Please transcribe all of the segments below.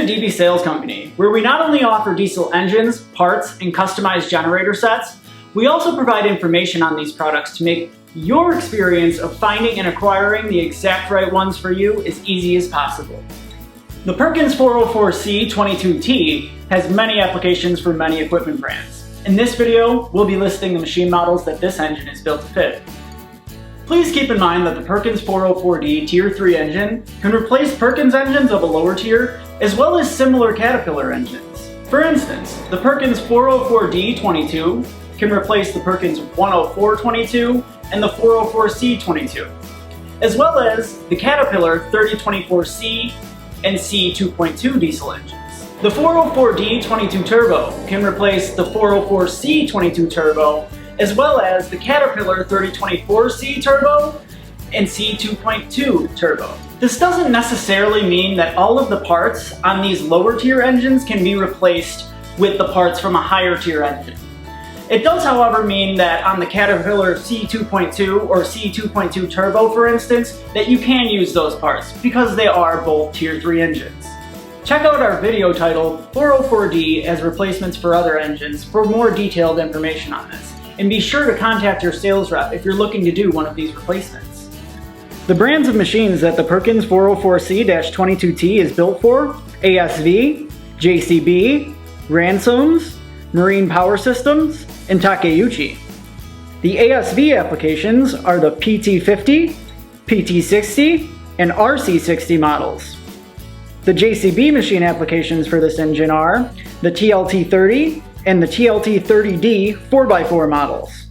to DB Sales Company, where we not only offer diesel engines, parts, and customized generator sets, we also provide information on these products to make your experience of finding and acquiring the exact right ones for you as easy as possible. The Perkins 404C 22T has many applications for many equipment brands. In this video, we'll be listing the machine models that this engine is built to fit. Please keep in mind that the Perkins 404D Tier 3 engine can replace Perkins engines of a lower tier, as well as similar Caterpillar engines. For instance, the Perkins 404D 22 can replace the Perkins 104 22 and the 404C 22, as well as the Caterpillar 3024C and C 2.2 diesel engines. The 404D 22 Turbo can replace the 404C 22 Turbo, as well as the Caterpillar 3024C Turbo and C 2.2 Turbo. This doesn't necessarily mean that all of the parts on these lower tier engines can be replaced with the parts from a higher tier engine. It does, however, mean that on the Caterpillar C 2.2 or C 2.2 Turbo, for instance, that you can use those parts because they are both Tier 3 engines. Check out our video titled 404D as replacements for other engines for more detailed information on this. And be sure to contact your sales rep if you're looking to do one of these replacements. The brands of machines that the Perkins 404C-22T is built for: ASV, JCB, Ransomes, Marine Power Systems, and Takeuchi. The ASV applications are the PT50, PT60, and RC60 models. The JCB machine applications for this engine are the TLT30 and the TLT30D 4x4 models.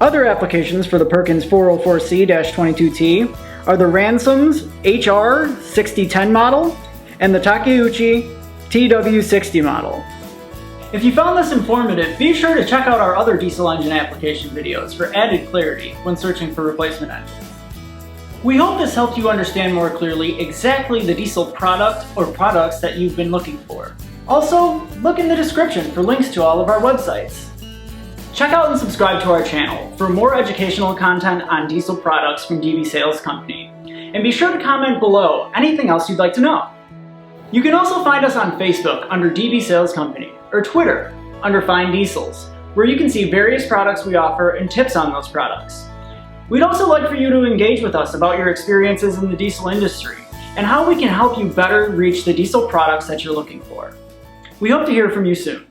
Other applications for the Perkins 404C-22T are the Ransomes HR6010 model and the Takeuchi TW60 model. If you found this informative, be sure to check out our other diesel engine application videos for added clarity when searching for replacement engines. We hope this helped you understand more clearly exactly the diesel product or products that you've been looking for. Also, look in the description for links to all of our websites. Check out and subscribe to our channel for more educational content on diesel products from DB Sales Company. And be sure to comment below anything else you'd like to know. You can also find us on Facebook under DB Sales Company or Twitter under Find Diesels, where you can see various products we offer and tips on those products. We'd also like for you to engage with us about your experiences in the diesel industry and how we can help you better reach the diesel products that you're looking for. We hope to hear from you soon.